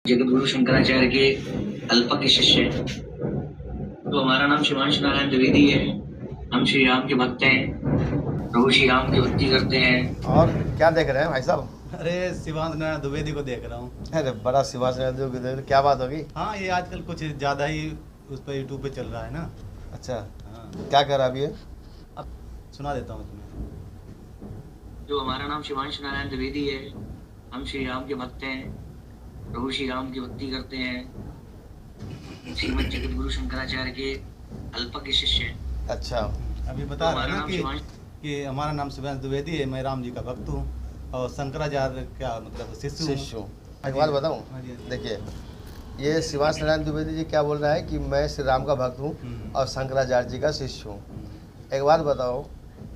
जगद्गुरु शंकराचार्य के अल्पज्ञ शिष्य हैं। तो हमारा नाम शिवांश नारायण द्विवेदी है। हम श्री राम के भक्त हैं, प्रभु श्री राम की भक्ति करते हैं। और क्या देख रहे हैं भाई साहब? अरे शिवांश नारायण द्विवेदी को देख रहा हूँ। अरे बड़ा शिवांश नारायण द्विवेदी, क्या बात होगी? हाँ, ये आजकल कुछ ज़्यादा ही उस पर यूट्यूब पे चल रहा है ना। अच्छा, हाँ, क्या कर रहा अभी ये? अब सुना देता हूँ तुम्हें। जो हमारा नाम शिवांश नारायण द्विवेदी है। हम श्री राम के भक्त हैं, प्रभु श्री राम की भक्ति करते हैं। श्रीमद जगद्गुरु शंकराचार्य के अल्पज्ञ शिष्य हैं। अच्छा, अभी बता रहा है ना कि हमारा नाम शिवांश द्विवेदी है, मैं राम जी का भक्त हूँ और शंकराचार्य क्या मतलब शिष्य हूँ। एक बात बताऊँ, हाँ जी। देखिए ये शिवांश नारायण द्विवेदी जी क्या बोल रहा है कि मैं श्री राम का भक्त हूँ और शंकराचार्य जी का शिष्य हूँ। एक बात बताओ,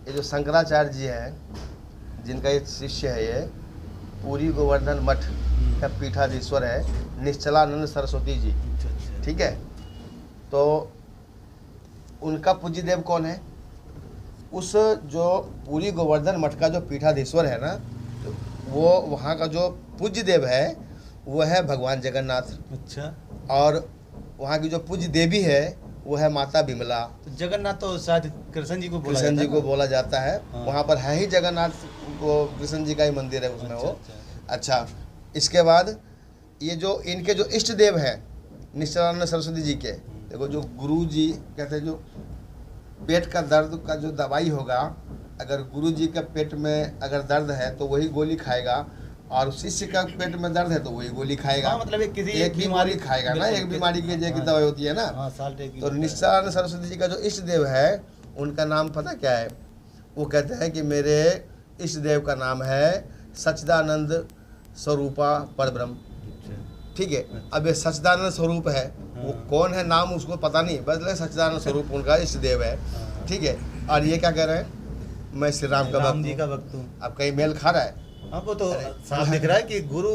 ये जो शंकराचार्य जी हैं जिनका ये शिष्य है, ये पूरी गोवर्धन मठ का पीठाधीश्वर है निश्चलानंद सरस्वती जी, ठीक है? तो उनका पूज्य देव कौन है? उस जो पूरी गोवर्धन मठ का जो पीठाधीश्वर है ना, वो वहाँ का जो पूज्य देव है वो है भगवान जगन्नाथ। अच्छा, और वहाँ की जो पूज्य देवी है वो है माता बिमला। तो जगन्नाथ तो शायद कृष्ण जी को बोला कृष्ण जाता जी है को ना? बोला जाता है। हाँ। वहाँ पर है ही जगन्नाथ को, कृष्ण जी का ही मंदिर है उसमें। अच्छा, वो अच्छा। अच्छा, इसके बाद ये जो इनके जो इष्ट देव हैं निश्चलानंद सरस्वती जी के, देखो जो गुरु जी कहते हैं, जो पेट का दर्द का जो दवाई होगा, अगर गुरु जी का पेट में अगर दर्द है तो वही गोली खाएगा, और शिष्य का पेट में दर्द है तो वही गोली खाएगा। हाँ, मतलब किसी एक बीमारी खाएगा ना, एक बीमारी की जो की दवाई होती है ना। हाँ, साल टेक तो निश्चलानंद सरस्वती जी का जो इष्ट देव है उनका नाम पता क्या है? वो कहते हैं कि मेरे इष्ट देव का नाम है सच्चिदानंद स्वरूपा परब्रह्म, ठीक है? अब ये सच्चिदानंद स्वरूप है, वो कौन है नाम उसको पता नहीं, बस सच्चिदानंद स्वरूप उनका इष्ट देव है, ठीक है? और ये क्या कह रहे हैं? मैं श्री राम का राम जी भक्त का हूँ। भक्त हूँ। अब कहीं मेल खा रहा है? हाँ, वो तो साफ दिख रहा है कि गुरु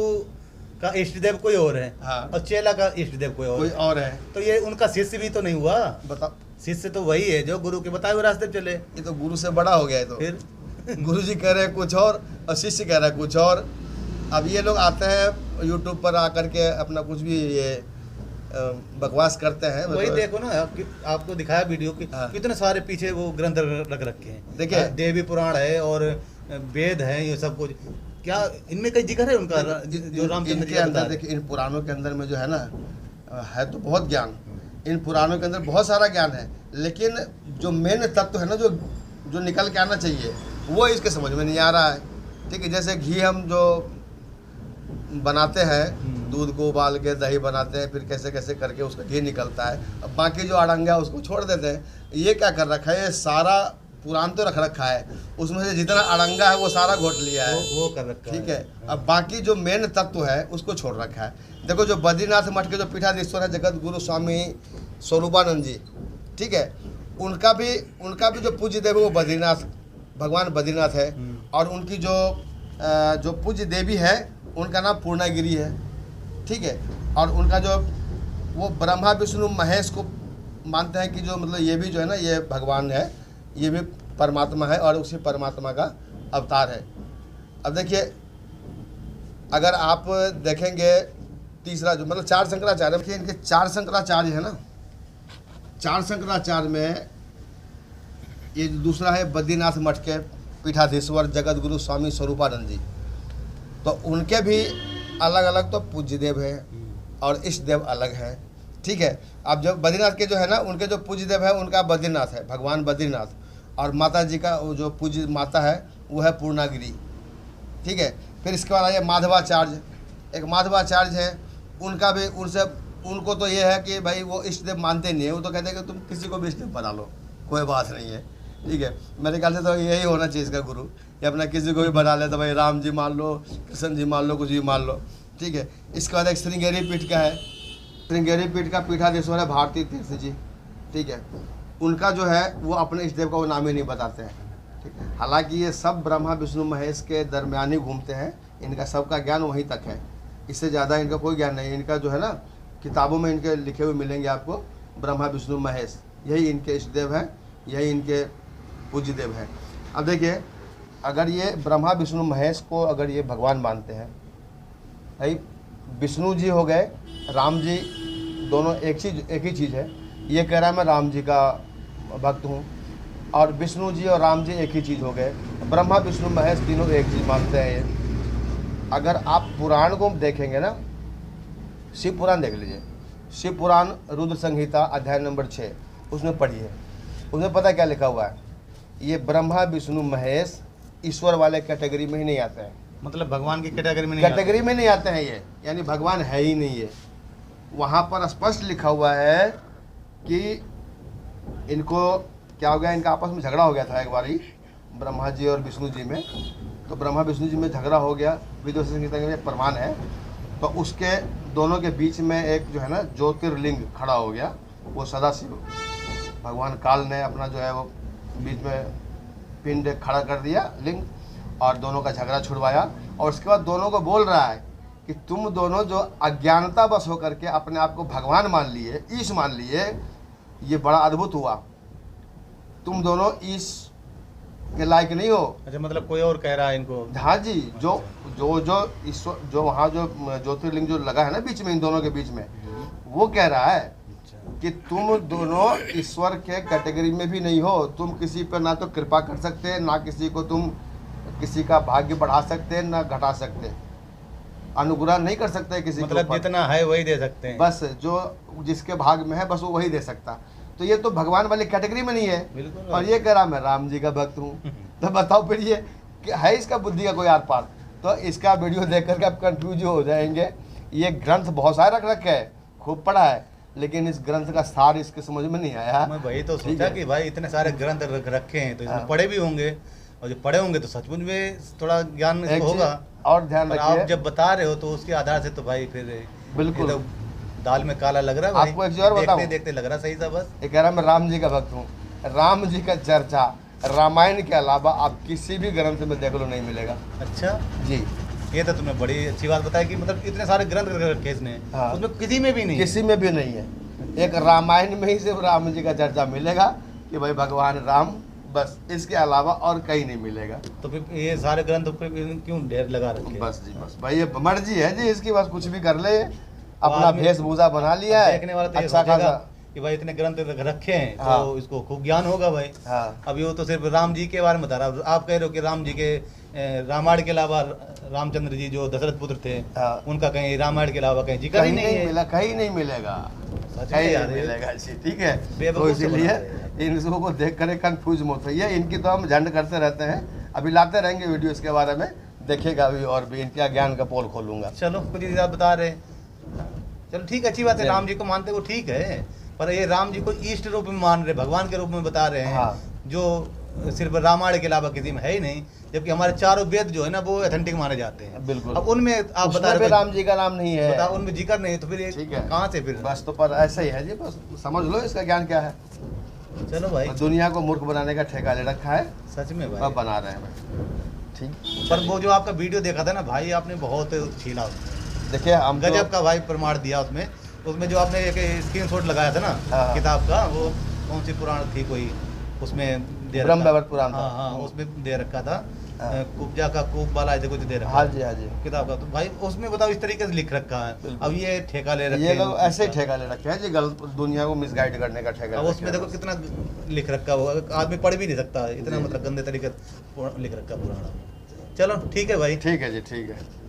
का इष्ट देव कोई और है। हाँ। और चेला का इष्ट देव कोई कोई है। और है? तो ये उनका शिष्य भी तो नहीं हुआ। बताओ, शिष्य तो वही है जो गुरु के बताए हुए रास्ते पे चले। ये तो गुरु से बड़ा हो गया है। तो फिर गुरु जी कह रहे हैं कुछ और शिष्य कह रहा है कुछ और। अब ये लोग आते हैं यूट्यूब पर आकर के अपना कुछ भी ये बकवास करते हैं। वही देखो ना, आपको दिखाया वीडियो की हाँ। कितने सारे पीछे वो ग्रंथ रख रखे हैं। देखिए, देवी पुराण है और वेद है, ये सब कुछ क्या इनमें कई जिक्र है उनका जो रामचंद्र इनके जी का अंदर बता रहे। देखिए, इन पुराणों के अंदर में जो है ना, है तो बहुत ज्ञान। इन पुराणों के अंदर बहुत सारा ज्ञान है, लेकिन जो मेन तत्व है ना, जो निकल के आना चाहिए, वो इसके समझ में नहीं आ रहा है, ठीक है? जैसे घी हम जो बनाते हैं, दूध को उबाल के दही बनाते हैं, फिर कैसे कैसे करके उसका घी निकलता है, अब बाकी जो अड़ंगा है उसको छोड़ देते हैं। ये क्या कर रखा है? ये सारा पुराण तो रख रखा है, उसमें से जितना अड़ंगा है वो सारा घोट लिया है, वो कर रखा ठीक है? अब बाकी जो मेन तत्व है उसको छोड़ रखा है। देखो, जो बद्रीनाथ मठ के जो पीठाधीश्वर है जगत गुरु स्वामी स्वरूपानंद जी, ठीक है? उनका भी जो पूज्य देव है वो बद्रीनाथ, भगवान बद्रीनाथ है। और उनकी जो पूज्य देवी है उनका नाम पूर्णागिरी है, ठीक है? और उनका जो वो ब्रह्मा विष्णु महेश को मानते हैं कि जो मतलब ये भी जो है ना, ये भगवान है, ये भी परमात्मा है और उसी परमात्मा का अवतार है। अब देखिए, अगर आप देखेंगे तीसरा जो मतलब चार शंकराचार्य, देखिए इनके चार शंकराचार्य है ना, चार शंकराचार्य में ये दूसरा है बद्रीनाथ मठ के पीठाधीश्वर जगत गुरु स्वामी स्वरूपानंद जी। तो उनके भी अलग अलग तो पूज्य देव है और इष्ट देव अलग है, ठीक है? अब जो बद्रीनाथ के जो है ना, उनके जो पूज्य देव है उनका बद्रीनाथ है, भगवान बद्रीनाथ, और माता जी का जो पूज्य माता है वो है पूर्णागिरी, ठीक है? फिर इसके बाद आइए माधवाचार्य, एक माधवाचार्य है, उनका भी उनको तो ये है कि भाई वो इष्ट देव मानते नहीं है, वो तो कहते हैं कि तुम किसी को भी इष्ट देव बना लो, कोई बात नहीं है, ठीक है? मेरे ख्याल से तो यही होना चाहिए इसका गुरु, कि अपना किसी को भी बना ले, तो भाई राम जी मान लो, कृष्ण जी मान लो, कुछ भी मान लो, ठीक है? इसके बाद एक श्रृंगेरी पीठ का है, श्रृंगेरी पीठ का पीठाधीश्वर है भारती तीर्थ जी, ठीक है? उनका जो है वो अपने इष्ट देव का वो नाम ही नहीं बताते हैं, ठीक है? हालांकि ये सब ब्रह्मा विष्णु महेश के दरमियान ही घूमते हैं, इनका सबका ज्ञान वहीं तक है, इससे ज़्यादा इनका कोई ज्ञान नहीं। इनका जो है ना, किताबों में इनके लिखे हुए मिलेंगे आपको, ब्रह्मा विष्णु महेश, यही इनके इष्ट देव हैं, यही इनके पूज्य देव हैं। अब देखिए, अगर ये ब्रह्मा विष्णु महेश को अगर ये भगवान मानते हैं, भाई विष्णु जी हो गए, राम जी, दोनों एक ही चीज़ है। ये कह रहा है मैं राम जी का भक्त हूँ, और विष्णु जी और राम जी एक ही चीज़ हो गए। ब्रह्मा विष्णु महेश तीनों एक चीज़ मानते हैं ये। अगर आप पुराण को देखेंगे ना, शिव पुराण देख लीजिए, शिव पुराण रुद्र संहिता अध्याय नंबर 6, उसमें पढ़िए, उसमें पता क्या लिखा हुआ है, ये ब्रह्मा विष्णु महेश ईश्वर वाले कैटेगरी में ही नहीं आते हैं। मतलब भगवान की कैटेगरी में नहीं आते हैं ये, यानी भगवान है ही नहीं है। वहाँ पर स्पष्ट लिखा हुआ है कि इनको क्या हो गया, इनका आपस में झगड़ा हो गया था एक बारी ब्रह्मा जी और विष्णु जी में। तो ब्रह्मा विष्णु जी में झगड़ा हो गया, विद्युत संहिता में प्रमाण है। तो उसके दोनों के बीच में एक जो है ना ज्योतिर्लिंग खड़ा हो गया, वो सदाशिव भगवान काल ने अपना जो है वो बीच में पिंड खड़ा कर दिया लिंग, और दोनों का झगड़ा छुड़वाया। और उसके बाद दोनों को बोल रहा है कि तुम दोनों जो अज्ञानता बस होकर के अपने आप को भगवान मान लिए, ईश मान लिए, ये बड़ा अद्भुत हुआ। तुम दोनों ईश के लायक नहीं हो। अच्छा, मतलब कोई और कह रहा है इनको? हाँ जी, जो ईश्वर जो वहाँ जो ज्योतिर्लिंग जो लगा है ना बीच में, इन दोनों के बीच में, वो कह रहा है कि तुम दोनों ईश्वर के कैटेगरी में भी नहीं हो। तुम किसी पर ना तो कृपा कर सकते, ना किसी को तुम किसी का भाग्य बढ़ा सकते, ना घटा सकते, अनुग्रह नहीं कर सकते किसी मतलब को। जितना है वही दे सकते हैं, बस जो जिसके भाग में है बस वो वही दे सकता। तो ये तो भगवान वाली कैटेगरी में नहीं है। बिल्कुल। और ये कह रहा मैं राम जी का भक्त हूँ। तो बताओ फिर ये कि है इसका बुद्धि का कोई आर पार? तो इसका वीडियो देख करके आप कंफ्यूज हो जाएंगे। ये ग्रंथ बहुत सारे रख रखे है, खूब पढ़ा है, लेकिन इस ग्रंथ का सार इसके समझ में नहीं आया। मैं वही तो सोचा कि भाई इतने सारे ग्रंथ रखे हैं तो इसमें पढ़े भी होंगे, और जो पढ़े होंगे तो सचमुच में थोड़ा ज्ञान होगा। और ध्यान रखिए, आप जब बता रहे हो तो उसके आधार से तो भाई फिर बिल्कुल दाल में काला लग रहा है। आपको एक चीज और बताऊं, देखते लग रहा सही था बस। ये कह रहा मैं राम जी का भक्त हूँ। राम जी का चर्चा रामायण के अलावा आप किसी भी ग्रंथ में देख लो नहीं मिलेगा। अच्छा जी, ये तो तुमने बड़ी अच्छी बात बताई कि मतलब इतने सारे ग्रंथ रखे इसने, हाँ। उसमें किसी में भी नहीं, किसी में भी नहीं है। एक रामायण में ही सिर्फ राम जी का चर्चा मिलेगा कि भाई भगवान राम, बस इसके अलावा और कहीं नहीं मिलेगा। तो फिर ये सारे ग्रंथ पे क्यों ढेर लगा रखे? बस जी बस भाई, ये मर्जी है जी इसकी, बस कुछ भी कर ले, अपना वेशभूषा बना लिया है, देखने वाला तो अच्छा खासा कि भाई इतने ग्रंथ रखे हैं हाँ। तो इसको खूब ज्ञान होगा भाई। हाँ। अभी वो तो सिर्फ राम जी के बारे में बता रहा, आप कह रहे हो कि राम जी के रामायण के अलावा रामचंद्र जी जो दशरथ पुत्र थे, हाँ। उनका कहीं रामायण के अलावा कहीं जिक्र ही नहीं मिला, कहीं नहीं मिलेगा, कहीं नहीं मिलेगा जी। ठीक है, तो इसीलिए इन सबों को देख कर कंफ्यूज मत होइए। इनकी तो हम झंड करते रहते हैं, अभी लाते रहेंगे वीडियो इसके बारे में, देखिएगा अभी और भी इनका ज्ञान का पोल खोलूंगा। चलो कुछ ही आप बता रहे, चलो ठीक, अच्छी बात है, राम जी को मानते वो ठीक है, पर ये राम जी को इष्ट रूप में मान रहे, भगवान के रूप में बता रहे हैं। हाँ। जो सिर्फ रामायण के अलावा किसी में है ही नहीं, जबकि हमारे चारों वेद जो है ना वो ऑथेंटिक माने जाते हैं। बिल्कुल। अब उनमें आप बता रहे राम जी का नाम नहीं है, बता, उनमें जिक्र नहीं, तो फिर कहाँ से फिर? बस तो पर ऐसा ही है जी, बस समझ लो इसका ज्ञान क्या है। चलो भाई, दुनिया को मूर्ख बनाने का ठेका ले रखा है, सच में भाई अब बना रहे हैं। ठीक, पर वो जो आपका वीडियो देखा था ना भाई, आपने बहुत छीना, देखिए हम गजब का भाई प्रमाण दिया उसमें। उसमें जो आपने एक स्क्रीनशॉट लगाया था ना हाँ। किताब का, वो कौन सी पुराण थी कोई, उसमें दे ब्रह्म वैवर्त पुराण था। हाँ, उसमें दे रखा था, कुब्जा का कुब वाला ऐसे कुछ दे रखा। हाँ जी, हाँ जी, किताब का, तो भाई उसमें बताओ इस तरीके से लिख रखा है। अब ये ठेका ले रखे ये लोग ऐसे ही ठेका ले रखे हैं जी, गलत दुनिया को मिसगाइड करने का ठेका। अब उसमें देखो कितना लिख रखा हुआ, आदमी पढ़ भी नहीं सकता, इतना मतलब गंदे तरीके से लिख रखा पुराना। चलो ठीक है भाई, ठीक है जी, ठीक है।